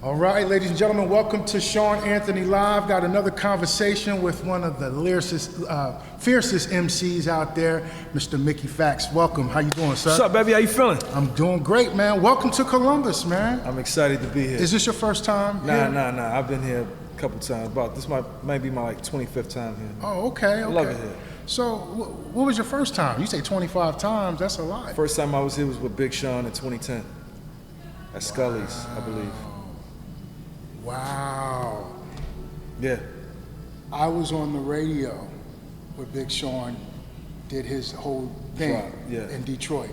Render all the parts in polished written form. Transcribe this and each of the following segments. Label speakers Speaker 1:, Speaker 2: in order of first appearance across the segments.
Speaker 1: All right, ladies and gentlemen, welcome to Sean Anthony Live. Got another conversation with one of the fiercest MCs out there, Mr. Mickey Factz. Welcome. How you doing, sir?
Speaker 2: What's up, baby? How you feeling?
Speaker 1: I'm doing great, man. Welcome to Columbus, man.
Speaker 2: I'm excited to be here.
Speaker 1: Is this your first time here?
Speaker 2: Nah. I've been here a couple times. This might be my 25th time here.
Speaker 1: Oh, okay.
Speaker 2: I love it here.
Speaker 1: So, what was your first time? You say 25 times. That's a lot.
Speaker 2: First time I was here was with Big Sean in 2010 at Scully's, I believe.
Speaker 1: Wow.
Speaker 2: Yeah.
Speaker 1: I was on the radio with Big Sean, did his whole thing in Detroit.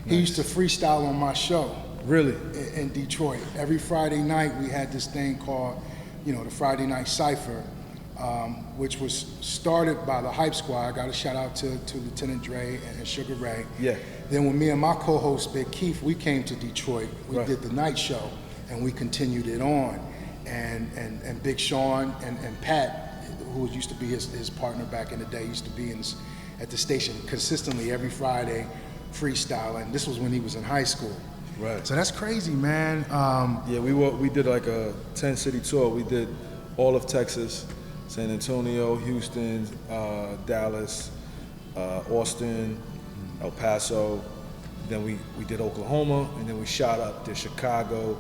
Speaker 1: He used to freestyle on my show.
Speaker 2: Really?
Speaker 1: In Detroit. Every Friday night we had this thing called, the Friday Night Cypher, which was started by the Hype Squad. I got a shout out to Lieutenant Dre and Sugar Ray.
Speaker 2: Yeah.
Speaker 1: Then when me and my co-host Big Keith, we came to Detroit, we
Speaker 2: Right.
Speaker 1: did the night show. And we continued it on, and Big Sean and Pat, who used to be his partner back in the day, used to be at the station consistently every Friday, freestyling. This was when he was in high school.
Speaker 2: Right.
Speaker 1: So that's crazy, man.
Speaker 2: Yeah, we did like a 10-city tour. We did all of Texas, San Antonio, Houston, Dallas, Austin, El Paso. Then we did Oklahoma, and then we shot up to Chicago.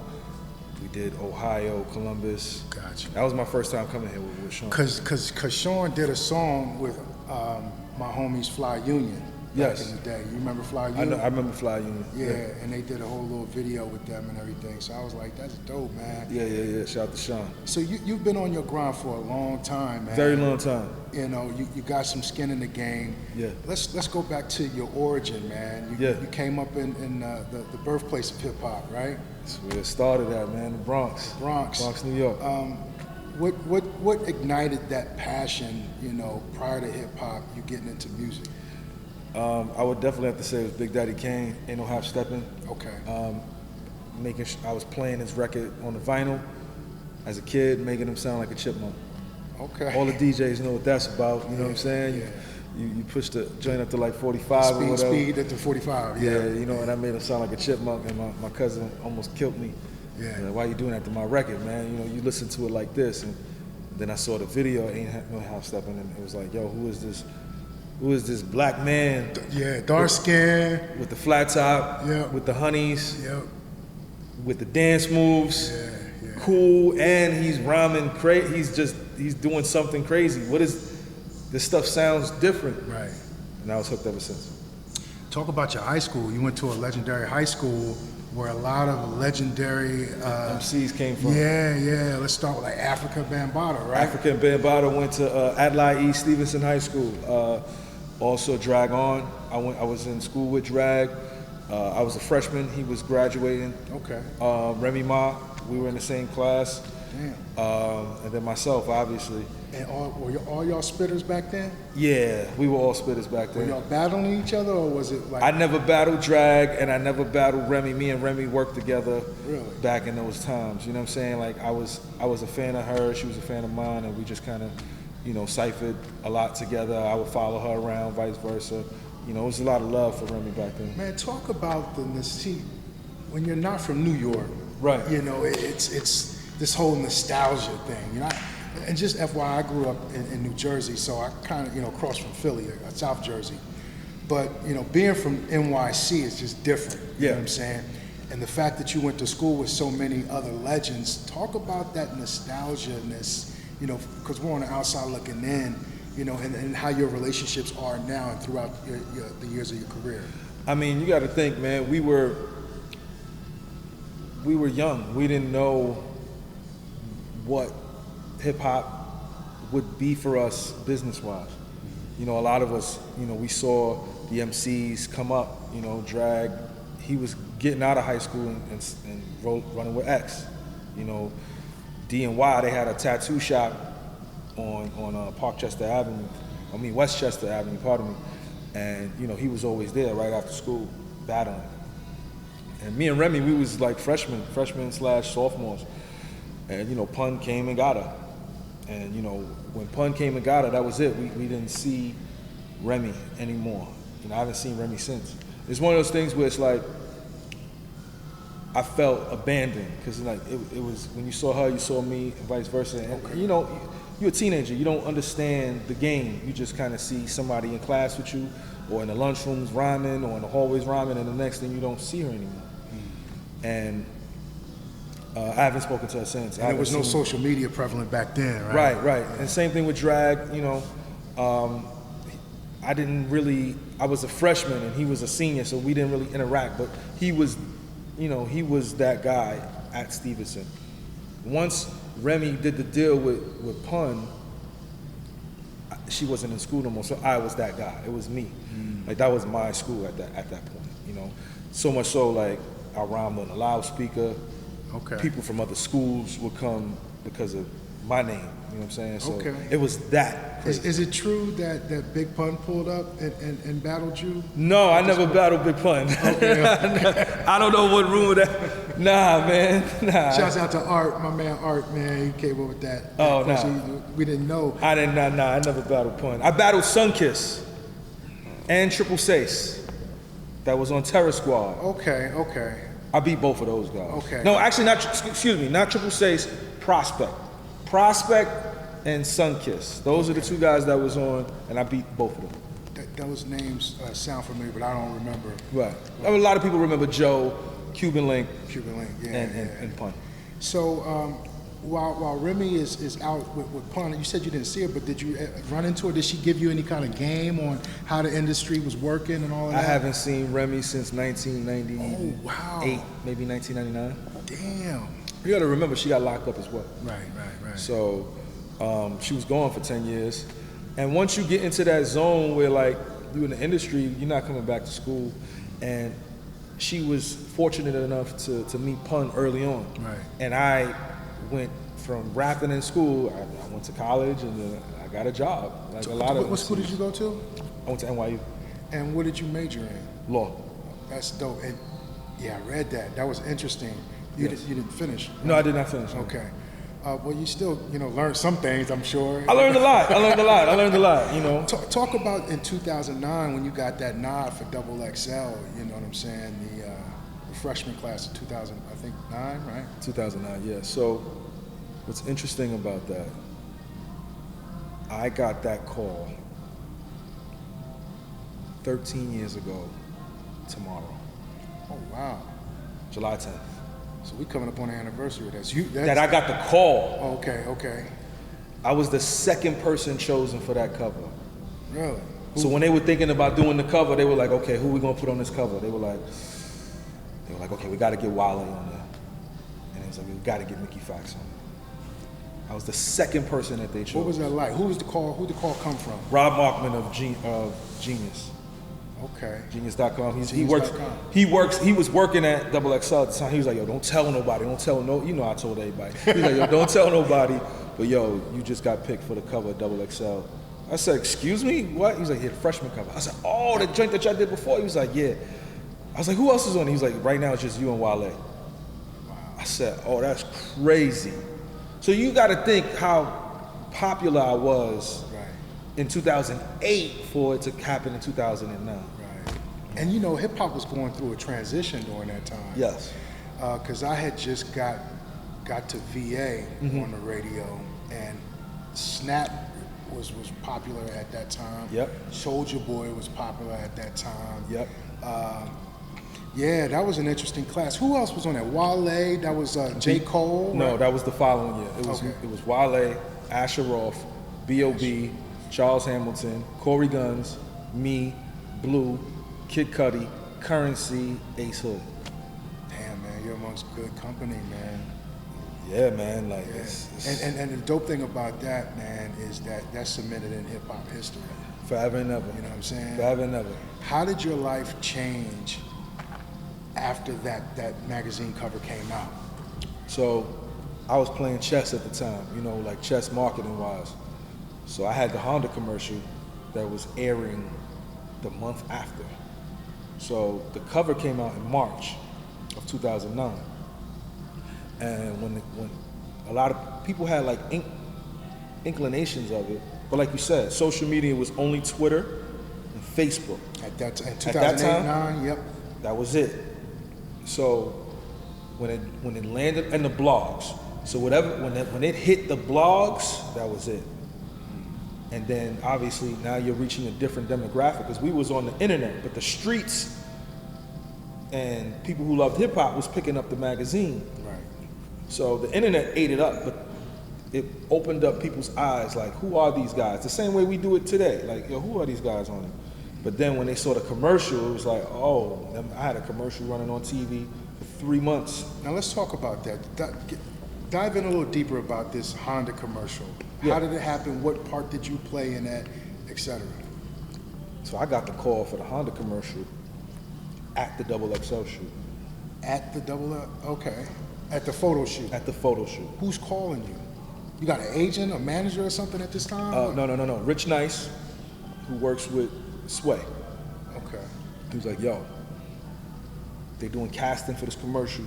Speaker 2: We did Ohio, Columbus.
Speaker 1: Gotcha.
Speaker 2: That was my first time coming here with Sean.
Speaker 1: Cause Sean did a song with my homies Fly Union back
Speaker 2: Yes.
Speaker 1: in the day. You remember Fly Union?
Speaker 2: I remember Fly Union.
Speaker 1: Yeah, and they did a whole little video with them and everything. So I was like, that's dope, man.
Speaker 2: Yeah. Shout out to Sean.
Speaker 1: So you've been on your grind for a long time, man.
Speaker 2: Very long time.
Speaker 1: You got some skin in the game.
Speaker 2: Yeah.
Speaker 1: Let's go back to your origin, man. You came up in the birthplace of hip hop, right?
Speaker 2: That's where it started at, man. The Bronx, New York.
Speaker 1: What ignited that passion, prior to hip hop, you getting into music?
Speaker 2: I would definitely have to say it was Big Daddy Kane, Ain't No Half Steppin'.
Speaker 1: Okay.
Speaker 2: I was playing his record on the vinyl as a kid, making him sound like a chipmunk.
Speaker 1: Okay.
Speaker 2: All the DJs know what that's about, you know what I'm saying?
Speaker 1: Yeah.
Speaker 2: You push the joint up to like 45 or whatever.
Speaker 1: Speed up to 45, yeah.
Speaker 2: And I made him sound like a chipmunk, and my cousin almost killed me.
Speaker 1: Yeah.
Speaker 2: Why you doing that to my record, man? You listen to it like this. And then I saw the video, Ain't No Half Steppin', and it was like, yo, who is this? Who is this black man?
Speaker 1: Yeah, dark skin.
Speaker 2: With the flat top, with the honeys, with the dance moves, cool, and he's rhyming crazy. He's doing something crazy. This stuff sounds different.
Speaker 1: Right.
Speaker 2: And I was hooked ever since.
Speaker 1: Talk about your high school. You went to a legendary high school where a lot of legendary
Speaker 2: MCs came from.
Speaker 1: Yeah. Let's start with like Africa Bambaataa, right?
Speaker 2: Africa Bambaataa went to Adlai E. Stevenson High School. Also Drag On. I was in school with Drag. I was a freshman. He was graduating.
Speaker 1: Okay.
Speaker 2: Remy Ma. We were in the same class.
Speaker 1: Damn.
Speaker 2: And then myself, obviously.
Speaker 1: And were all y'all spitters back then?
Speaker 2: Yeah, we were all spitters back then.
Speaker 1: Were y'all battling each other, or was it like?
Speaker 2: I never battled Drag, and I never battled Remy. Me and Remy worked together back in those times. You know what I'm saying? Like I was a fan of her, she was a fan of mine, and we just kind of, ciphered a lot together. I would follow her around, vice versa. It was a lot of love for Remy back then.
Speaker 1: Man, talk about when you're not from New York,
Speaker 2: right?
Speaker 1: It's this whole nostalgia thing, And just FYI, I grew up in New Jersey, so I kind of, across from Philly, South Jersey. But, being from NYC is just different, you know what I'm saying? And the fact that you went to school with so many other legends, talk about that nostalgia-ness, because we're on the outside looking in, and how your relationships are now and throughout the years of your career.
Speaker 2: I mean, you got to think, man, we were young. We didn't know what hip-hop would be for us business-wise. A lot of us, we saw the MCs come up, Drag. He was getting out of high school and running with X. D and Y, they had a tattoo shop on Westchester Avenue, pardon me. And, he was always there right after school, battling. And me and Remy, we was like freshmen/sophomores. And, Pun came and got her. And, when Pun came and got her, that was it. We didn't see Remy anymore. I haven't seen Remy since. It's one of those things where it's like, I felt abandoned because like it was when you saw her, you saw me, and vice versa. And you know, you're a teenager, you don't understand the game. You just kind of see somebody in class with you, or in the lunchrooms rhyming, or in the hallways rhyming, and the next thing you don't see her anymore. And I haven't spoken to her since.
Speaker 1: And there was no social media prevalent back then, right?
Speaker 2: Right. Yeah. And same thing with drag. You know, I was a freshman and he was a senior, so we didn't really interact. But he was that guy at Stevenson. Once Remy did the deal with Pun, she wasn't in school no more, so I was that guy. It was me. Like that was my school at that point. You know, so much so like I rhymed on a loudspeaker.
Speaker 1: Okay.
Speaker 2: People from other schools would come because of my name. You know what I'm saying? So
Speaker 1: okay.
Speaker 2: It was that crazy.
Speaker 1: Is it true that Big Pun pulled up and battled you?
Speaker 2: No, I never battled Big Pun.
Speaker 1: Okay.
Speaker 2: I don't know what rumor that. Nah, man. Nah.
Speaker 1: Shouts out to Art, my man Art, man. He came up with that.
Speaker 2: Oh, nah.
Speaker 1: We didn't know.
Speaker 2: I didn't. Nah. I never battled Pun. I battled Sunkiss and Triple Sace. That was on Terror Squad.
Speaker 1: Okay.
Speaker 2: I beat both of those guys.
Speaker 1: Okay.
Speaker 2: No, actually, not Triple Sace. Prospect and Sunkiss. Those are the two guys that was on, and I beat both of them.
Speaker 1: Those names sound familiar, but I don't remember.
Speaker 2: Right. A lot of people remember Joe, Cuban Link,
Speaker 1: yeah,
Speaker 2: and Pun.
Speaker 1: So while Remy is out with Pun, you said you didn't see her, but did you run into her? Did she give you any kind of game on how the industry was working and all of that?
Speaker 2: I haven't seen Remy since 1998,
Speaker 1: oh, wow.
Speaker 2: Maybe 1999.
Speaker 1: Damn.
Speaker 2: You gotta remember, she got locked up as well.
Speaker 1: Right.
Speaker 2: So she was gone for 10 years. And once you get into that zone where like you in the industry, you're not coming back to school. And she was fortunate enough to meet Pun early on.
Speaker 1: Right.
Speaker 2: And I went from rapping in school, I went to college and then I got a job. Like a lot of
Speaker 1: what school did you go to?
Speaker 2: I went to NYU.
Speaker 1: And what did you major in?
Speaker 2: Law.
Speaker 1: That's dope. And yeah, I read that. That was interesting. You didn't finish. Right?
Speaker 2: No, I did not finish.
Speaker 1: Okay. Well, you still, learned some things, I'm sure.
Speaker 2: I learned a lot, you know.
Speaker 1: Talk about in 2009 when you got that nod for WXL, you know what I'm saying? The freshman class of 2009, right?
Speaker 2: 2009, yeah. So what's interesting about that, I got that call 13 years ago tomorrow.
Speaker 1: Oh, wow.
Speaker 2: July 10th.
Speaker 1: So we coming up on the anniversary of that.
Speaker 2: That I got the call.
Speaker 1: Okay.
Speaker 2: I was the second person chosen for that cover.
Speaker 1: Really?
Speaker 2: So when they were thinking about doing the cover, they were like, okay, who we gonna put on this cover? They were like, okay, we gotta get Wale on there. And it was like, we gotta get Mickey Factz on there. I was the second person that they chose.
Speaker 1: What was that like? Who did the call come from?
Speaker 2: Rob Markman of Genius.
Speaker 1: Okay.
Speaker 2: Genius.com. He was working at WXL at the time. He was like, yo, don't tell nobody. I told everybody. He was like, yo, don't tell nobody. But yo, you just got picked for the cover of XXL. I said, excuse me? What? He was like, yeah, the freshman cover. I said, oh, the joint that y'all did before? He was like, yeah. I was like, who else is on it? He was like, right now it's just you and Wale. Wow. I said, oh, that's crazy. So you got to think how popular I was in 2008 for it to happen in 2009.
Speaker 1: Right. And hip hop was going through a transition during that time.
Speaker 2: Yes.
Speaker 1: Because I had just got to VA on the radio, and Snap was popular at that time.
Speaker 2: Yep.
Speaker 1: Soulja Boy was popular at that time.
Speaker 2: Yep.
Speaker 1: Yeah, that was an interesting class. Who else was on that? Wale, that was J. Cole?
Speaker 2: No,
Speaker 1: right?
Speaker 2: that was the following year. It was Wale, Asher Roth, B.O.B., Charles Hamilton, Corey Guns, me, Blue, Kid Cudi, Currency, Ace Hood.
Speaker 1: Damn, man, you're amongst good company, man.
Speaker 2: Yeah, man, like
Speaker 1: yeah. And the dope thing about that, man, is that that's cemented in hip hop history.
Speaker 2: Forever and ever.
Speaker 1: You know what I'm saying?
Speaker 2: Forever and ever.
Speaker 1: How did your life change after that magazine cover came out?
Speaker 2: So I was playing chess at the time, like chess marketing wise. So I had the Honda commercial that was airing the month after. So the cover came out in March of 2009. And when a lot of people had like inclinations of it, but like you said, social media was only Twitter and Facebook.
Speaker 1: At that time, 2008,
Speaker 2: at that time,
Speaker 1: 2009, yep.
Speaker 2: That was it. So when it landed in the blogs. So when it hit the blogs, that was it. And then obviously now you're reaching a different demographic because we was on the internet, but the streets and people who loved hip hop was picking up the magazine.
Speaker 1: Right.
Speaker 2: So the internet ate it up, but it opened up people's eyes, like, who are these guys? The same way we do it today, like, yo, who are these guys on it? But then when they saw the commercial, it was like, oh, I had a commercial running on TV for 3 months.
Speaker 1: Now let's talk about that. Dive in a little deeper about this Honda commercial.
Speaker 2: Yeah.
Speaker 1: How did it happen? What part did you play in that, etc.?
Speaker 2: So I got the call for the Honda commercial at the XXL shoot.
Speaker 1: At the okay. At the photo shoot.
Speaker 2: At the photo shoot.
Speaker 1: Who's calling you? You got an agent, a manager, or something at this time?
Speaker 2: No. Rich Nice, who works with Sway.
Speaker 1: Okay.
Speaker 2: He was like, yo, they doing casting for this commercial.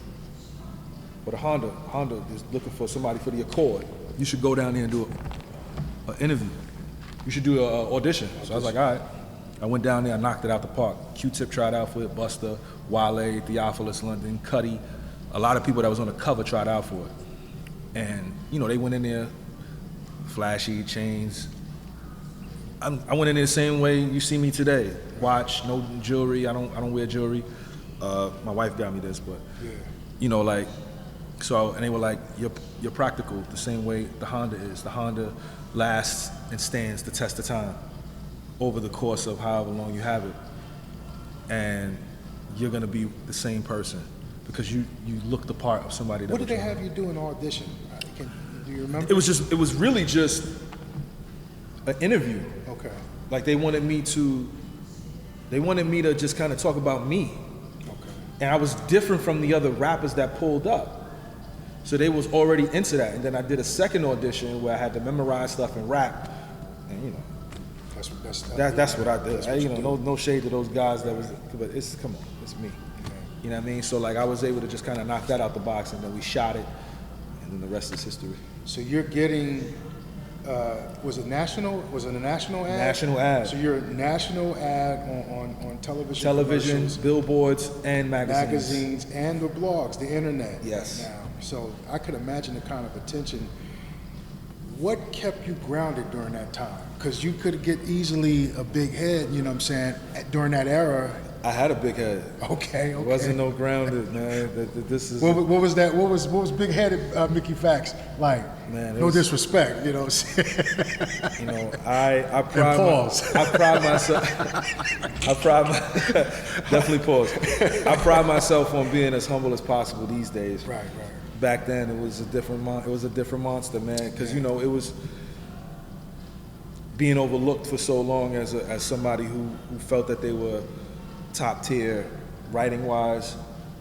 Speaker 2: But Honda is looking for somebody for the Accord. You should go down there and do an interview. You should do an audition. So I was like, all right. I went down there, I knocked it out the park. Q-Tip tried out for it, Busta, Wale, Theophilus London, Cuddy. A lot of people that was on the cover tried out for it. And, they went in there, flashy chains. I went in there the same way you see me today. Watch, no jewelry, I don't wear jewelry. My wife got me this, but,
Speaker 1: yeah.
Speaker 2: And they were like, you're practical the same way the Honda is. The Honda lasts and stands the test of time over the course of however long you have it. And you're gonna be the same person because you look the part of somebody that.
Speaker 1: What did they have you do in audition? Do you remember?
Speaker 2: It was really just an interview.
Speaker 1: Okay.
Speaker 2: Like they wanted me to just kind of talk about me.
Speaker 1: Okay.
Speaker 2: And I was different from the other rappers that pulled up. So they was already into that. And then I did a second audition where I had to memorize stuff and rap. And that's what I did. No shade to those guys that was, but it's me.
Speaker 1: Yeah.
Speaker 2: You know what I mean? So like I was able to just kind of knock that out the box, and then we shot it, and then the rest is history.
Speaker 1: So you're getting, was it a national ad?
Speaker 2: National ad.
Speaker 1: So you're a national ad on television.
Speaker 2: Televisions, billboards, and
Speaker 1: magazines, and the blogs, the internet.
Speaker 2: Yes.
Speaker 1: Now, so I could imagine the kind of attention. What kept you grounded during that time? Because you could get easily a big head, during that era.
Speaker 2: I had a big head.
Speaker 1: Okay.
Speaker 2: It wasn't no grounded, man. This is.
Speaker 1: What was that? What was big-headed Mickey Factz like?
Speaker 2: Man,
Speaker 1: no disrespect,
Speaker 2: I pride myself. Definitely pause. I pride myself on being as humble as possible these days.
Speaker 1: Right.
Speaker 2: Back then, it was a different monster, man. Because it was being overlooked for so long as somebody who felt that they were top tier writing wise,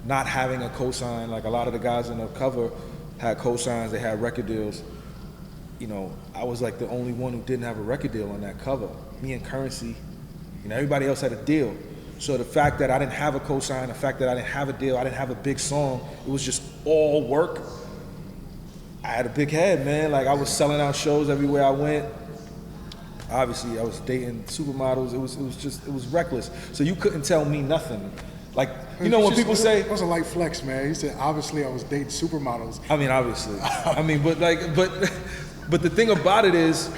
Speaker 2: not having a cosign. Like a lot of the guys on the cover had cosigns, they had record deals. I was like the only one who didn't have a record deal on that cover. Me and Currency, everybody else had a deal. So the fact that I didn't have a cosign, the fact that I didn't have a deal, I didn't have a big song, it was just all work. I had a big head, man. Like I was selling out shows everywhere I went. Obviously, I was dating supermodels. It was reckless. So you couldn't tell me nothing. Like, when people say...
Speaker 1: It was a light flex, man. He said, obviously, I was dating supermodels.
Speaker 2: I mean, obviously. But the thing about it is,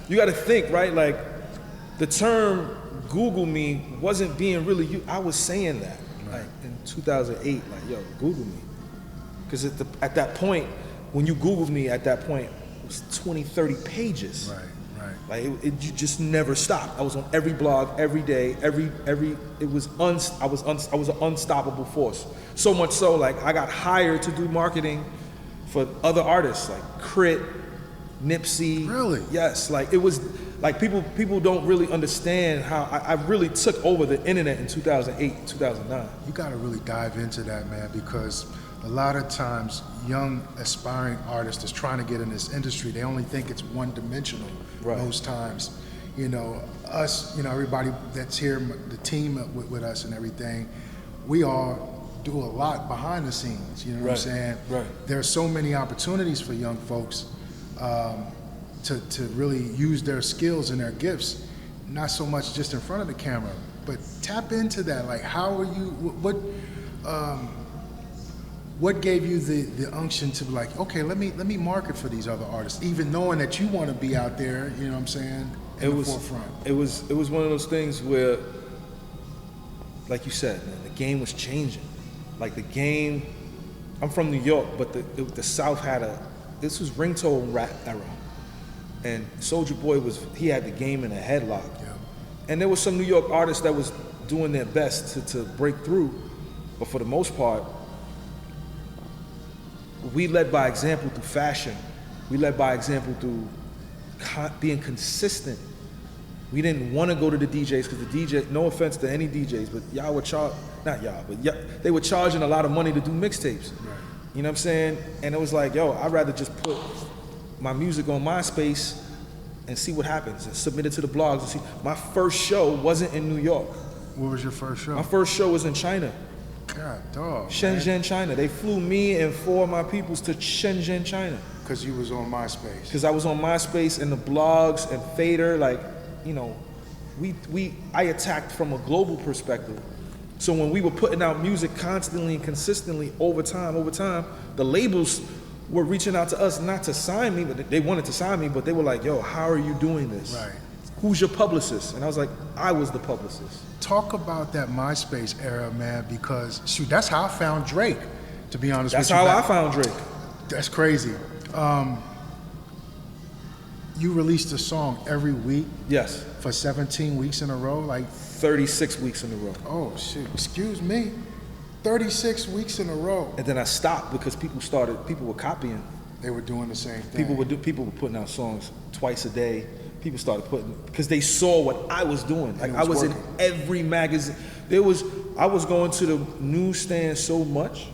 Speaker 2: you got to think, right? Like, the term Google me wasn't being really used. I was saying that, like, in 2008, like, yo, Google me. Because at that point, when you Googled me at that point, it was 20, 30 pages.
Speaker 1: Right.
Speaker 2: Like it just never stopped. I was on every blog, every day, I was an unstoppable force. So much so, like I got hired to do marketing for other artists like Crit, Nipsey.
Speaker 1: Really?
Speaker 2: Yes. Like it was like people don't really understand how I really took over the internet in 2008, 2009.
Speaker 1: You got to really dive into that, man, because a lot of times young aspiring artists is trying to get in this industry, they only think it's one-dimensional.
Speaker 2: Right.
Speaker 1: Most times. Us, everybody that's here, the team with us and everything, we all do a lot behind the scenes, what I'm saying?
Speaker 2: Right.
Speaker 1: There's so many opportunities for young folks to really use their skills and their gifts, not so much just in front of the camera, but tap into that. Like, how are you, What gave you the unction to be like, okay, let me market for these other artists, even knowing that you want to be out there, you know what I'm saying, in the forefront?
Speaker 2: It was one of those things where, like you said, man, the game was changing. Like the game, I'm from New York, but the South this was ringtone rap era. And Soulja Boy he had the game in a headlock.
Speaker 1: Yeah.
Speaker 2: And there was some New York artists that was doing their best to break through, but for the most part, we led by example through fashion. We led by example through being consistent. We didn't want to go to the DJs because the DJ, no offense to any DJs, but y'all were they were charging a lot of money to do mixtapes.
Speaker 1: Right.
Speaker 2: You know what I'm saying? And it was like, yo, I'd rather just put my music on MySpace and see what happens and submit it to the blogs and see. My first show wasn't in New York.
Speaker 1: What was your first show?
Speaker 2: My first show was in China.
Speaker 1: God, dog.
Speaker 2: Shenzhen, China. They flew me and 4 of my peoples to Shenzhen, China.
Speaker 1: Because you was on MySpace.
Speaker 2: Because I was on MySpace and the blogs and Fader, like, you know, I attacked from a global perspective. So when we were putting out music constantly and consistently over time, the labels were reaching out to us not to sign me, but they wanted to sign me, but they were like, yo, how are you doing this?
Speaker 1: Right.
Speaker 2: Who's your publicist? And I was like, I was the publicist.
Speaker 1: Talk about that MySpace era, man, because shoot, that's how I found Drake, to be honest
Speaker 2: That's
Speaker 1: with you.
Speaker 2: how I found Drake.
Speaker 1: That's crazy. You released a song every week
Speaker 2: Yes.
Speaker 1: for 17 weeks in a row, like
Speaker 2: 36 weeks in a row.
Speaker 1: oh shit, excuse me. 36 weeks in a row.
Speaker 2: And then I stopped because people were copying.
Speaker 1: They were doing the same thing.
Speaker 2: People were putting out songs twice a day. People started because they saw what I was doing. Like I was in every magazine. I was going to the newsstand so much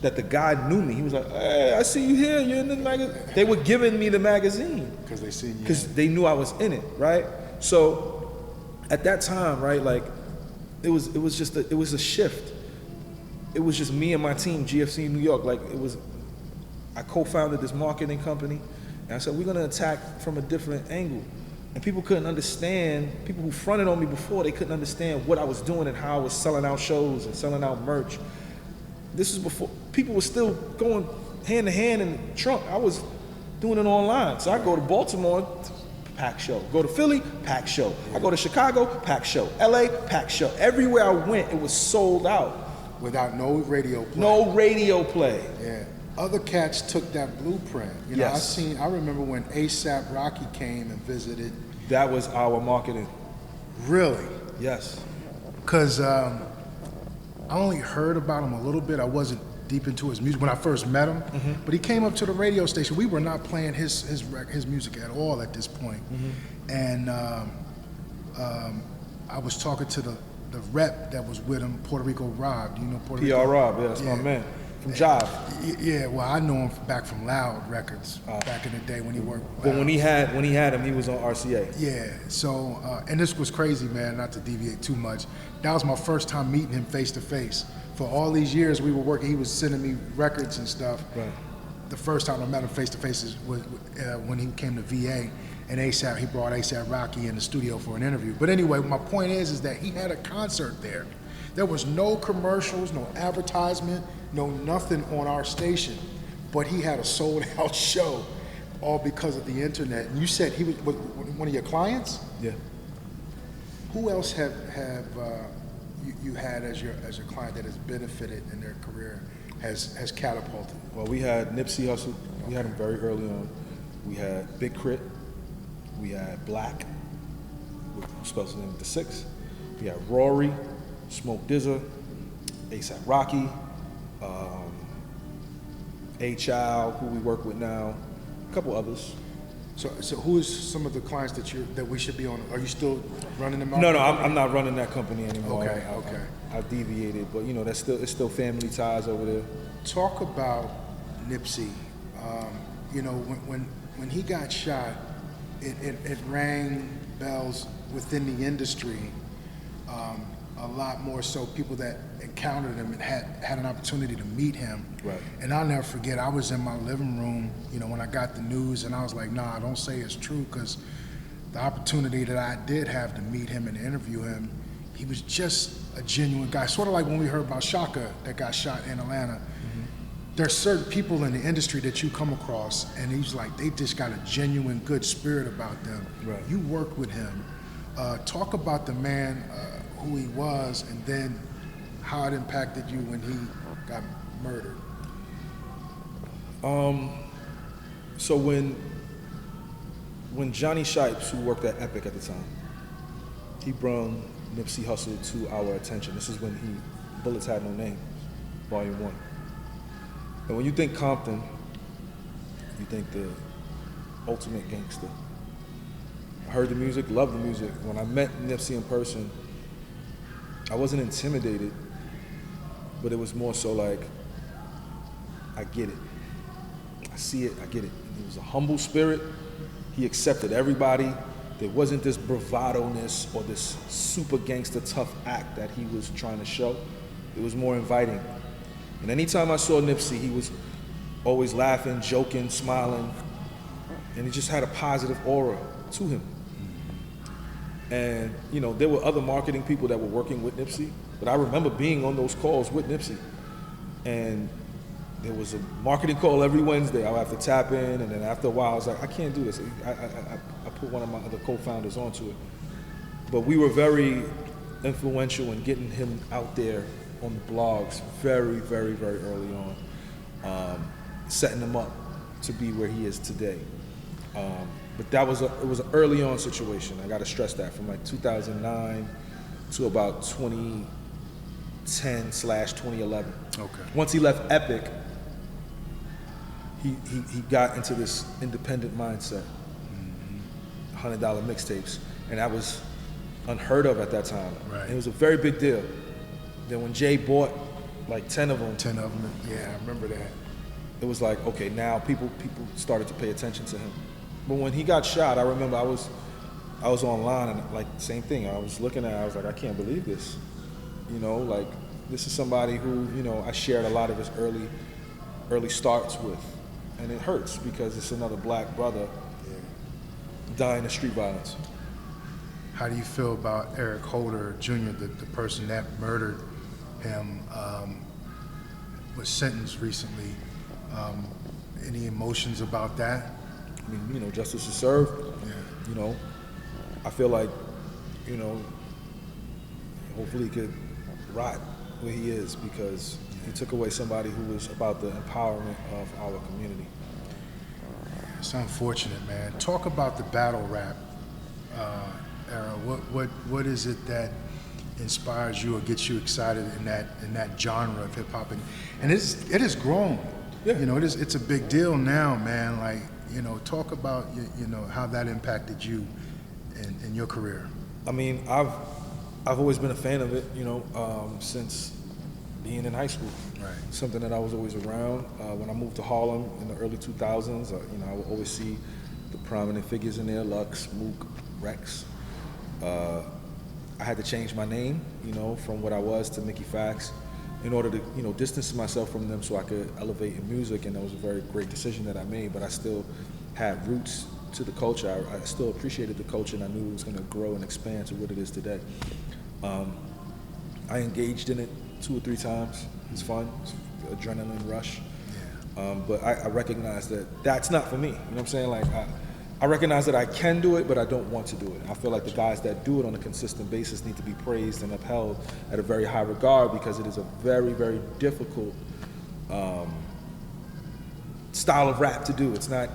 Speaker 2: that the guy knew me. He was like, hey, I see you here, you're in the magazine. They were giving me the magazine.
Speaker 1: Because they see you.
Speaker 2: Because they knew I was in it, right? So at that time, right, like it was a shift. It was just me and my team, GFC New York. Like I co-founded this marketing company, and I said, we're gonna attack from a different angle. And people couldn't understand, people who fronted on me before, they couldn't understand what I was doing and how I was selling out shows and selling out merch. This is before, people were still going hand to hand in the trunk. I was doing it online. So I go to Baltimore, packed show. Go to Philly, packed show. I go to Chicago, packed show. LA, packed show. Everywhere I went, it was sold out.
Speaker 1: Without no radio play.
Speaker 2: No radio play.
Speaker 1: Yeah. Other cats took that blueprint. You know,
Speaker 2: Yes.
Speaker 1: I remember when ASAP Rocky came and visited.
Speaker 2: That was our marketing.
Speaker 1: Really?
Speaker 2: Yes.
Speaker 1: Because I only heard about him a little bit. I wasn't deep into his music when I first met him. Mm-hmm. But he came up to the radio station. We were not playing his music at all at this point. Mm-hmm. And I was talking to the rep that was with him, Puerto Rico Rob. Do you know Puerto Rico?
Speaker 2: PR Rob, yeah, that's my man. From Jive.
Speaker 1: Yeah, well, I know him back from Loud Records back in the day when he worked with Loud.
Speaker 2: But when he had him, he was on RCA.
Speaker 1: Yeah, so, and this was crazy, man, not to deviate too much. That was my first time meeting him face to face. For all these years we were working, he was sending me records and stuff.
Speaker 2: Right.
Speaker 1: The first time I met him face to face was when he came to VA, and he brought ASAP Rocky in the studio for an interview. But anyway, my point is that he had a concert there. There was no commercials, no advertisement, no nothing on our station, but he had a sold out show, all because of the internet. And you said he was one of your clients?
Speaker 2: Yeah.
Speaker 1: Who else have you had as your client that has benefited in their career, has catapulted?
Speaker 2: Well, we had Nipsey Hussle. We had him very early on. We had Big Crit. We had Black, who spells his name with the 6. We had Rory, Smoke Dizza, ASAP Rocky, A-Child, who we work with now, a couple others.
Speaker 1: So who is some of the clients that we should be on? Are you still running them out?
Speaker 2: No, I'm not running that company anymore.
Speaker 1: Okay.
Speaker 2: I've deviated, but you know, it's still family ties over there.
Speaker 1: Talk about Nipsey. You know, when he got shot, it rang bells within the industry. A lot more so people that encountered him and had an opportunity to meet him.
Speaker 2: Right.
Speaker 1: And I'll never forget, I was in my living room, you know, when I got the news, and I was like, nah, don't say it's true, because the opportunity that I did have to meet him and interview him, he was just a genuine guy. Sort of like when we heard about Shaka that got shot in Atlanta. Mm-hmm. there's certain people in the industry that you come across, and he's like, they just got a genuine good spirit about them.
Speaker 2: Right.
Speaker 1: You worked with him. Talk about the man, who he was, and then how it impacted you when he got murdered.
Speaker 2: So when Johnny Shipes, who worked at Epic at the time, he brought Nipsey Hussle to our attention. This is when Bullets Had No Name, Volume 1. And when you think Compton, you think the ultimate gangster. I heard the music, loved the music. When I met Nipsey in person, I wasn't intimidated, but it was more so like, I get it. I see it, I get it. He was a humble spirit. He accepted everybody. There wasn't this bravado-ness or this super gangster tough act that he was trying to show. It was more inviting. And anytime I saw Nipsey, he was always laughing, joking, smiling, and he just had a positive aura to him. And, you know, there were other marketing people that were working with Nipsey, but I remember being on those calls with Nipsey. And there was a marketing call every Wednesday. I would have to tap in, and then after a while, I was like, I can't do this. I put one of my other co-founders onto it. But we were very influential in getting him out there on the blogs very, very, very early on, setting him up to be where he is today. But it was an early on situation. I got to stress that, from like 2009 to about 2010/2011. Okay. Once he left Epic, he got into this independent mindset, $100 mixtapes, and that was unheard of at that time.
Speaker 1: Right.
Speaker 2: And it was a very big deal. Then when Jay bought like 10 of them,
Speaker 1: yeah, I remember that.
Speaker 2: it was like, okay, now people started to pay attention to him. But when he got shot, I remember I was online, and like same thing. I was looking at it, I was like, I can't believe this. You know, like, this is somebody who, you know, I shared a lot of his early starts with. And it hurts because it's another black brother dying of street violence.
Speaker 1: How do you feel about Eric Holder Jr., the person that murdered him, was sentenced recently? Any emotions about that?
Speaker 2: I mean, you know, justice is served.
Speaker 1: Yeah.
Speaker 2: You know, I feel like, you know, hopefully he could rot where he is, because he took away somebody who was about the empowerment of our community.
Speaker 1: It's unfortunate, man. Talk about the battle rap era. What is it that inspires you or gets you excited in that genre of hip hop? And it has grown. Yeah. You know, it's a big deal now, man. Like, you know, talk about you know how that impacted you in your career.
Speaker 2: I mean, I've always been a fan of it, you know, since being in high school.
Speaker 1: Right.
Speaker 2: Something that I was always around. When I moved to Harlem in the early 2000s, you know, I would always see the prominent figures in there, Lux, Mook, Rex. I had to change my name, you know, from what I was to Mickey Factz, in order to, you know, distance myself from them so I could elevate in music, and that was a very great decision that I made, but I still had roots to the culture. I still appreciated the culture, and I knew it was going to grow and expand to what it is today. I engaged in it 2 or 3 times. It's fun, it's an adrenaline rush. Yeah. But I recognize that that's not for me. You know what I'm saying? Like, I recognize that I can do it, but I don't want to do it. I feel like the guys that do it on a consistent basis need to be praised and upheld at a very high regard, because it is a very, very difficult style of rap to do. It's not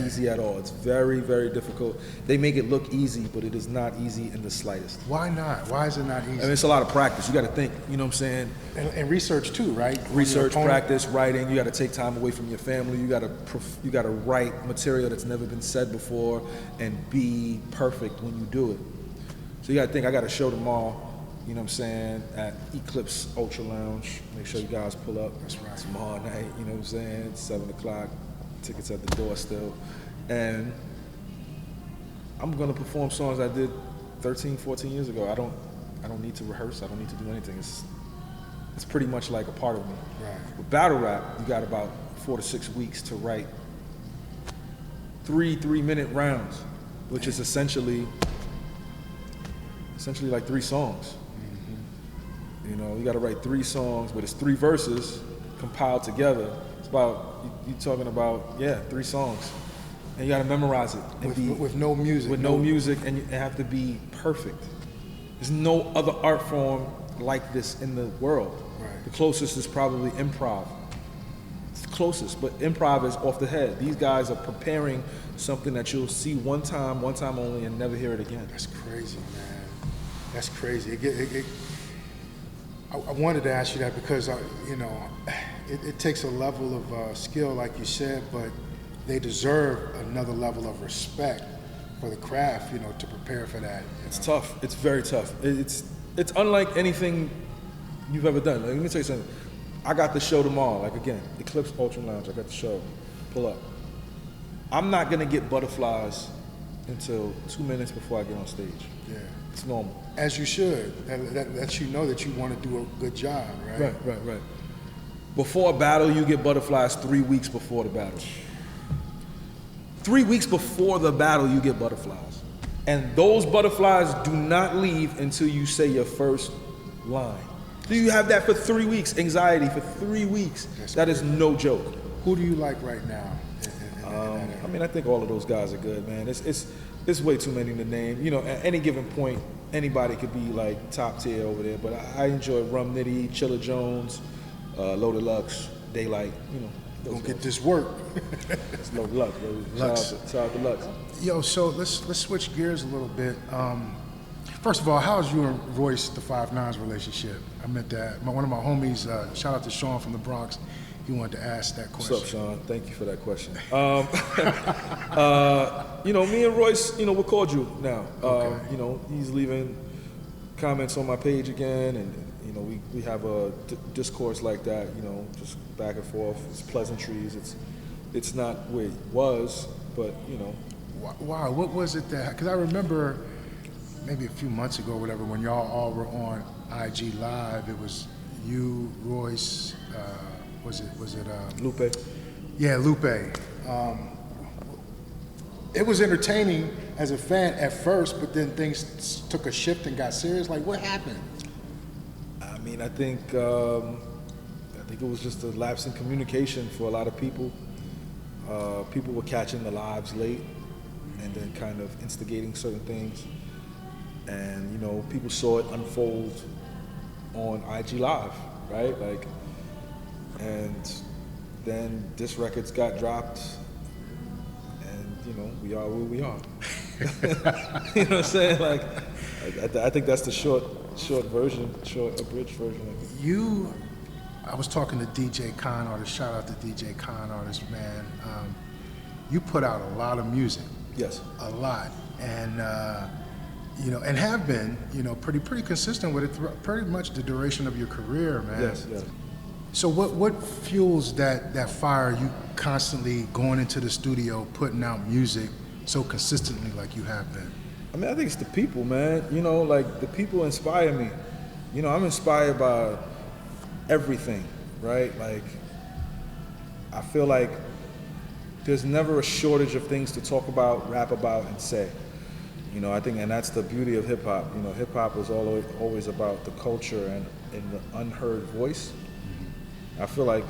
Speaker 2: easy at all. It's very, very difficult. They make it look easy, but it is not easy in the slightest.
Speaker 1: Why not? Why is it not easy?
Speaker 2: I mean, it's a lot of practice. You got to think, you know what I'm saying?
Speaker 1: And research too, right?
Speaker 2: Research, practice, writing. You got to take time away from your family. You got to write material that's never been said before and be perfect when you do it. So you got to think, I got to show tomorrow, you know what I'm saying, at Eclipse Ultra Lounge. Make sure you guys pull up. That's right. Tomorrow night, you know what I'm saying, it's 7 o'clock, tickets at the door still. And I'm gonna perform songs I did 13, 14 years ago. I don't need to rehearse, I don't need to do anything. It's pretty much like a part of me.
Speaker 1: Right.
Speaker 2: With battle rap, you got about 4 to 6 weeks to write 3 3-minute rounds, which is essentially like 3 songs. You know, you got to write 3 songs, but it's 3 verses compiled together. It's you talking about 3 songs, and you got to memorize it and
Speaker 1: with no music.
Speaker 2: with no music, and you have to be perfect. There's no other art form like this in the world.
Speaker 1: Right.
Speaker 2: The closest is probably improv. It's the closest, but improv is off the head. These guys are preparing something that you'll see one time only, and never hear it again.
Speaker 1: That's crazy, man. That's crazy. I wanted to ask you that because, it takes a level of skill, like you said, but they deserve another level of respect for the craft, to prepare for that.
Speaker 2: It's tough. It's very tough. It's unlike anything you've ever done. Like, let me tell you something. I got the show tomorrow. Like, again, Eclipse Ultra Lounge. I got the show. Pull up. I'm not gonna get butterflies until 2 minutes before I get on stage.
Speaker 1: Yeah.
Speaker 2: It's normal.
Speaker 1: As you should. That lets you know that you want to do a good job, right?
Speaker 2: Right. Before a battle, you get butterflies 3 weeks before the battle. 3 weeks before the battle, you get butterflies. And those butterflies do not leave until you say your first line. So you have that for 3 weeks, anxiety for 3 weeks. That is no joke.
Speaker 1: Who do you like right now?
Speaker 2: I think all of those guys are good, man. It's way too many to name. At any given point, anybody could be like top tier over there. But I enjoy Rum Nitty, Chilla Jones, Loaded Lux, Daylight.
Speaker 1: Don't get this work.
Speaker 2: It's Loaded Lux, baby.
Speaker 1: Lux.
Speaker 2: Shout out to Lux.
Speaker 1: Yo, so let's switch gears a little bit. First of all, how's you and Royce the 5'9's relationship? I meant that. One of my homies, shout out to Sean from the Bronx. He wanted to ask that question.
Speaker 2: What's up, Sean? Thank you for that question. Me and Royce, we're cordial now.
Speaker 1: Okay.
Speaker 2: He's leaving comments on my page again, and we have a discourse like that. Just back and forth. It's pleasantries. It's not where it was, but
Speaker 1: Wow, what was it that? Because I remember maybe a few months ago, or whatever, when y'all all were on IG Live. It was you, Royce. Was it
Speaker 2: Lupe?
Speaker 1: Yeah, Lupe. It was entertaining as a fan at first, but then things took a shift and got serious. Like, what happened?
Speaker 2: I think it was just a lapse in communication for a lot of people. People were catching the lives late, and then kind of instigating certain things, and people saw it unfold on IG Live, right? And then this record's got dropped, and we are where we are. You know what I'm saying? I think that's the short version, abridged version of it.
Speaker 1: I was talking to DJ Con Artist. Shout out to DJ Con Artist, man. You put out a lot of music.
Speaker 2: Yes.
Speaker 1: A lot, and and have been, pretty consistent with it pretty much the duration of your career, man.
Speaker 2: Yes.
Speaker 1: So what fuels that fire? You constantly going into the studio, putting out music so consistently like you have been.
Speaker 2: I think it's the people, man. The people inspire me. I'm inspired by everything, right? I feel like there's never a shortage of things to talk about, rap about, and say. I think, and that's the beauty of hip hop. Hip hop is always about the culture and the unheard voice. I feel like,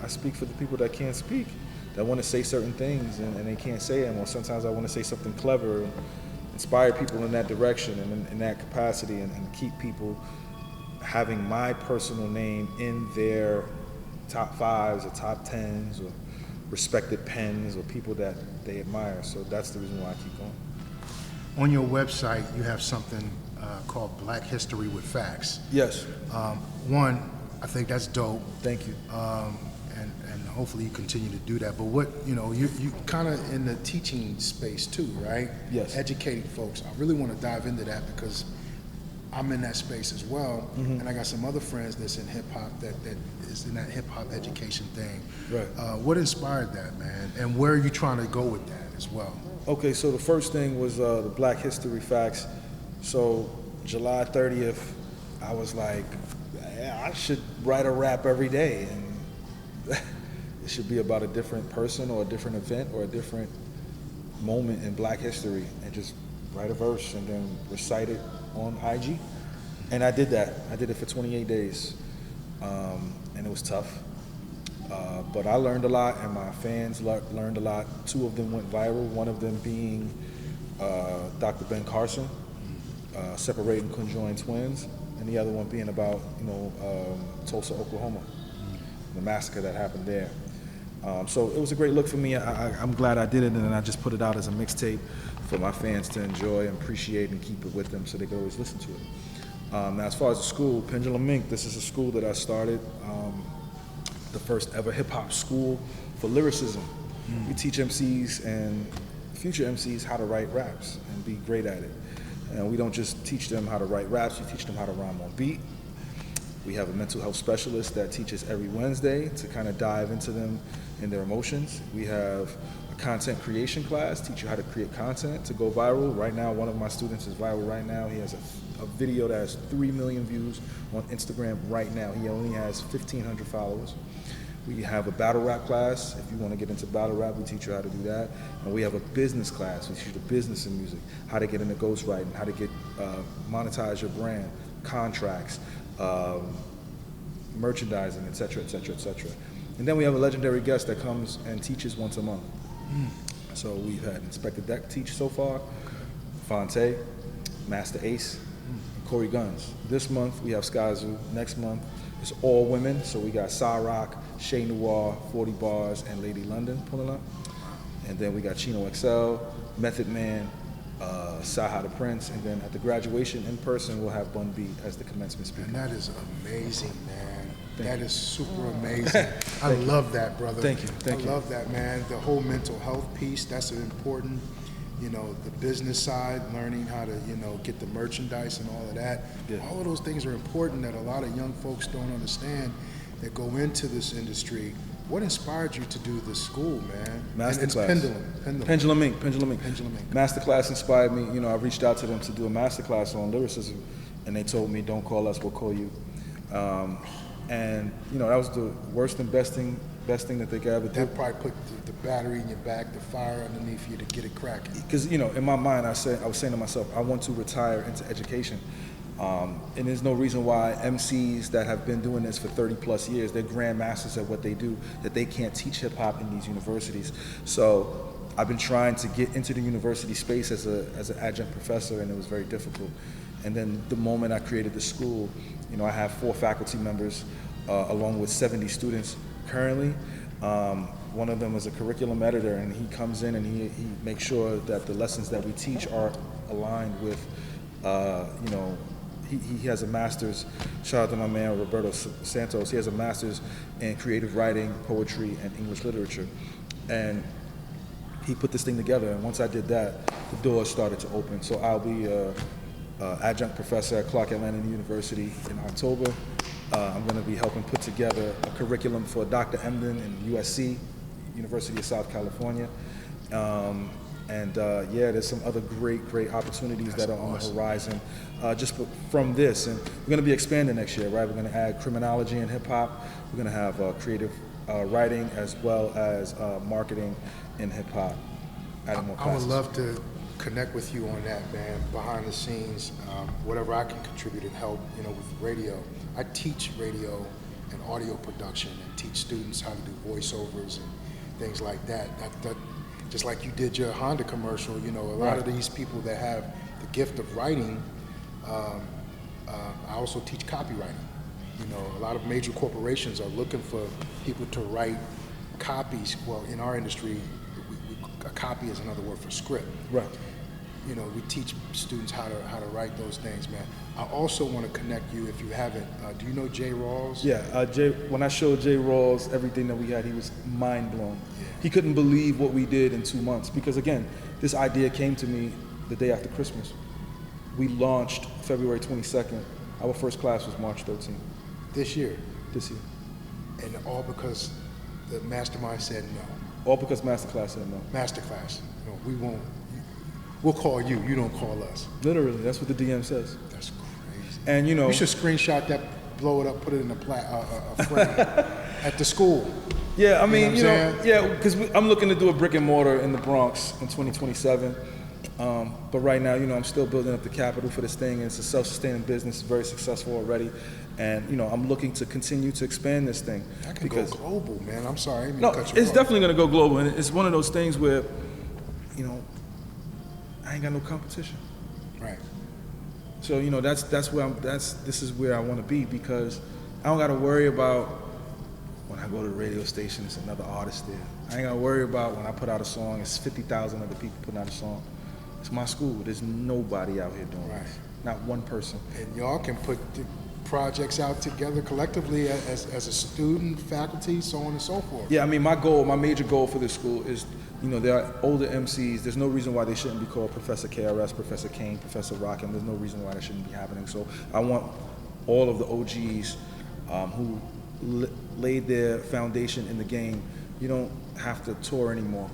Speaker 2: I speak for the people that can't speak, that want to say certain things and they can't say them, or sometimes I want to say something clever and inspire people in that direction and in that capacity, and keep people having my personal name in their top 5s or top 10s or respected pens or people that they admire. So that's the reason why I keep going.
Speaker 1: On your website, you have something called Black History with Factz.
Speaker 2: Yes.
Speaker 1: One, I think that's dope.
Speaker 2: Thank you.
Speaker 1: And hopefully you continue to do that. But what, you kind of in the teaching space too, right?
Speaker 2: Yes.
Speaker 1: Educating folks. I really want to dive into that because I'm in that space as well. Mm-hmm. And I got some other friends that's in hip hop that is in that hip hop education thing.
Speaker 2: Right.
Speaker 1: What inspired that, man? And where are you trying to go with that as well?
Speaker 2: Okay, so the first thing was the Black History Factz. So July 30th, I was like, I should write a rap every day, and it should be about a different person or a different event or a different moment in Black history, and just write a verse and then recite it on IG. And I did that. I did it for 28 days, and it was tough. But I learned a lot, and my fans learned a lot. 2 of them went viral, one of them being Dr. Ben Carson, separating conjoined twins, and the other one being about, Tulsa, Oklahoma, the massacre that happened there. So it was a great look for me. I'm glad I did it, and then I just put it out as a mixtape for my fans to enjoy and appreciate and keep it with them so they can always listen to it. Now, as far as the school, Pendulum Inc., this is a school that I started, the first ever hip-hop school for lyricism. We teach MCs and future MCs how to write raps and be great at it. And we don't just teach them how to write raps, we teach them how to rhyme on beat. We have a mental health specialist that teaches every Wednesday to kind of dive into them and their emotions. We have a content creation class, teach you how to create content to go viral. Right now, one of my students is viral right now. He has a video that has 3 million views on Instagram right now. He only has 1,500 followers. We have a battle rap class. If you want to get into battle rap, we teach you how to do that. And we have a business class. We teach you the business of music, how to get into ghostwriting, how to get monetize your brand, contracts, merchandising, et cetera, et cetera, et cetera. And then we have a legendary guest that comes and teaches once a month. So we've had Inspector Deck teach so far, Fonte, Master Ace, Corey Guns. This month we have Skyzoo. Next month it's all women. So we got Cyrock, Shay Noir, 40 Bars, and Lady London pulling up. And then we got Chino XL, Method Man, Saha the Prince, and then at the graduation in person we'll have Bun B as the commencement speaker.
Speaker 1: And that is amazing, man. That is super amazing. I love that, brother.
Speaker 2: Thank you.
Speaker 1: I love that, man. The whole mental health piece, that's important. The business side, learning how to, get the merchandise and all of that.
Speaker 2: Yeah.
Speaker 1: All of those things are important that a lot of young folks don't understand that go into this industry. What inspired you to do this school, man?
Speaker 2: Masterclass.
Speaker 1: Pendulum
Speaker 2: Inc. Pendulum Inc. Masterclass inspired me. I reached out to them to do a masterclass on lyricism, and they told me, don't call us, we'll call you. And that was the worst and best thing that they could ever do.
Speaker 1: That probably put the battery in your back, the fire underneath you to get it cracking.
Speaker 2: Because in my mind, I was saying to myself, I want to retire into education. And there's no reason why MCs that have been doing this for 30 plus years, they're grandmasters at what they do, that they can't teach hip hop in these universities. So I've been trying to get into the university space as an adjunct professor, and it was very difficult. And then the moment I created the school, I have 4 faculty members along with 70 students currently. One of them is a curriculum editor, and he comes in and he makes sure that the lessons that we teach are aligned with, he has a master's, shout out to my man Roberto Santos, he has a master's in creative writing, poetry, and English literature. And he put this thing together, and once I did that, the doors started to open. So I'll be adjunct professor at Clark Atlanta University in October. I'm going to be helping put together a curriculum for Dr. Emden in USC, University of South California. There's some other great opportunities that are on the horizon just from this. And we're going to be expanding next year, right? We're going to add criminology and hip hop. We're going to have creative writing as well as marketing in hip hop. Adding more classes.
Speaker 1: I would love to connect with you on that, man, behind the scenes, whatever I can contribute and help, with radio. I teach radio and audio production and teach students how to do voiceovers and things like that. That just like you did your Honda commercial, a lot of these people that have the gift of writing, I also teach copywriting. A lot of major corporations are looking for people to write copies. Well, in our industry, a copy is another word for script.
Speaker 2: Right.
Speaker 1: We teach students how to write those things, man. I also want to connect you, if you haven't. Do you know Jay Rawls?
Speaker 2: Yeah, when I showed Jay Rawls everything that we had, he was mind blown. Yeah. He couldn't believe what we did in 2 months because, again, this idea came to me the day after Christmas. We launched February 22nd. Our first class was March 13th.
Speaker 1: This year?
Speaker 2: This year.
Speaker 1: And all because the mastermind said no?
Speaker 2: All because Masterclass said no.
Speaker 1: Masterclass. We won't. We'll call you. You don't call us.
Speaker 2: Literally, that's what the DM says.
Speaker 1: That's crazy.
Speaker 2: And
Speaker 1: we should screenshot that, blow it up, put it in a frame at the school.
Speaker 2: Yeah, I mean, because I'm looking to do a brick and mortar in the Bronx in 2027. But right now, I'm still building up the capital for this thing, and it's a self-sustaining business, very successful already. And I'm looking to continue to expand this thing.
Speaker 1: That can go global, man. I'm sorry. I didn't mean
Speaker 2: No,
Speaker 1: to cut you
Speaker 2: it's
Speaker 1: off.
Speaker 2: definitely going to go global, and it's one of those things where, I ain't got no competition.
Speaker 1: Right.
Speaker 2: So that's where this is where I want to be, because I don't got to worry about when I go to the radio station, it's another artist there. I ain't got to worry about when I put out a song, it's 50,000 other people putting out a song. It's my school. There's nobody out here doing this. Not one person.
Speaker 1: And y'all can put the projects out together collectively as a student, faculty, so on and so forth.
Speaker 2: Yeah, I mean, my major goal for this school is, there are older MCs. There's no reason why they shouldn't be called Professor KRS, Professor Kane, Professor Rockin'. There's no reason why that shouldn't be happening. So I want all of the OGs who laid their foundation in the game. You don't have to tour anymore.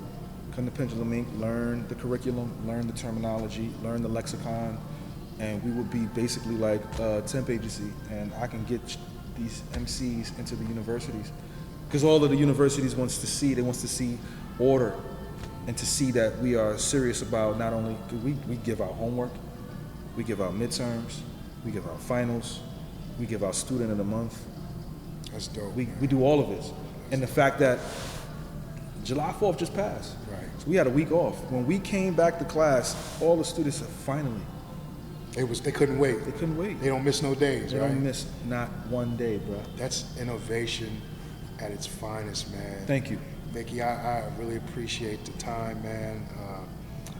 Speaker 2: Come to Pendulum Inc., learn the curriculum, learn the terminology, learn the lexicon, and we would be basically like a temp agency, and I can get these MCs into the universities. Because all of the universities wants to see order, and to see that we are serious about not only, we give out homework, we give out midterms, we give out finals, we give out student of the month.
Speaker 1: That's dope.
Speaker 2: We do all of this. And the fact that July 4th just passed.
Speaker 1: Right.
Speaker 2: So we had a week off. When we came back to class, all the students said, finally.
Speaker 1: They couldn't wait.
Speaker 2: They couldn't wait.
Speaker 1: They don't miss no days,
Speaker 2: They
Speaker 1: right?
Speaker 2: don't miss not one day, bro.
Speaker 1: That's innovation at its finest, man.
Speaker 2: Thank you.
Speaker 1: Mickey, I really appreciate the time, man.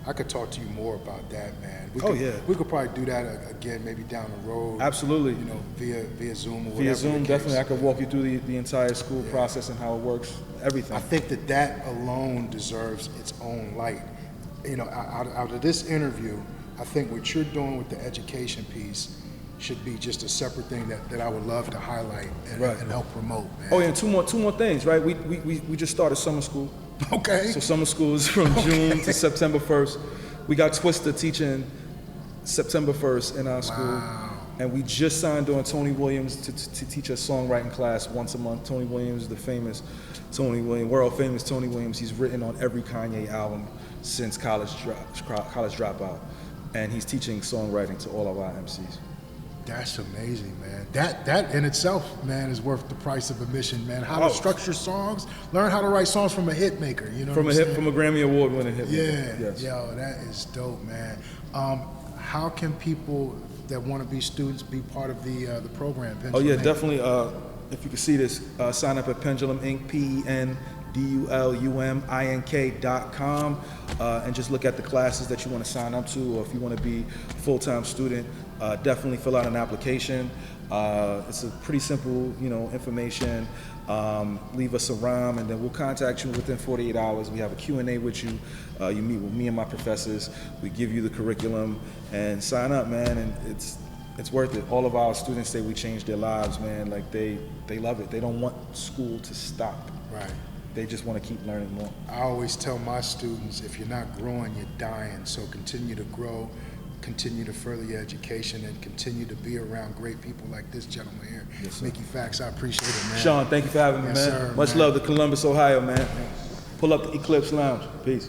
Speaker 1: I could talk to you more about that, man. We could probably do that again, maybe down the road.
Speaker 2: Absolutely.
Speaker 1: Via Zoom or whatever.
Speaker 2: Via Zoom,
Speaker 1: the case.
Speaker 2: definitely. I could walk you through the entire school process and how it works, everything.
Speaker 1: I think that alone deserves its own light. Out of this interview, I think what you're doing with the education piece should be just a separate thing that I would love to highlight and help promote, man.
Speaker 2: Oh yeah, and two more things, right? We just started summer school.
Speaker 1: Okay.
Speaker 2: So summer school is from June to September 1st. We got Twister teaching September 1st in our school. And we just signed on Tony Williams to teach a songwriting class once a month. Tony Williams, the famous Tony Williams, world famous Tony Williams. He's written on every Kanye album since College Dropout. And he's teaching songwriting to all of our MCs.
Speaker 1: That's amazing, man. That in itself, man, is worth the price of admission, man. How to structure songs, learn how to write songs from a hit maker,
Speaker 2: From a Grammy Award winning hit maker. Yes.
Speaker 1: Yo, that is dope, man. How can people that want to be students be part of the program?
Speaker 2: Oh yeah,
Speaker 1: Pendulum Inc.?
Speaker 2: definitely. If you can see this, sign up at Pendulum Inc. PENDULUMINK.com, and just look at the classes that you want to sign up to, or if you want to be a full-time student, definitely fill out an application. It's a pretty simple, information. Leave us a rhyme, and then we'll contact you within 48 hours. We have a Q&A with you. You meet with me and my professors. We give you the curriculum, and sign up, man. And it's worth it. All of our students say we changed their lives, man. Like they love it. They don't want school to stop.
Speaker 1: Right.
Speaker 2: They just want to keep learning more.
Speaker 1: I always tell my students, if you're not growing, you're dying. So continue to grow, continue to further your education, and continue to be around great people like this gentleman here.
Speaker 2: Yes, sir.
Speaker 1: Mickey Factz, I appreciate it, man.
Speaker 2: Sean, thank you for having me,
Speaker 1: Yes,
Speaker 2: man.
Speaker 1: sir,
Speaker 2: Much
Speaker 1: man.
Speaker 2: love to Columbus, Ohio, man. Pull up the Eclipse Lounge. Peace.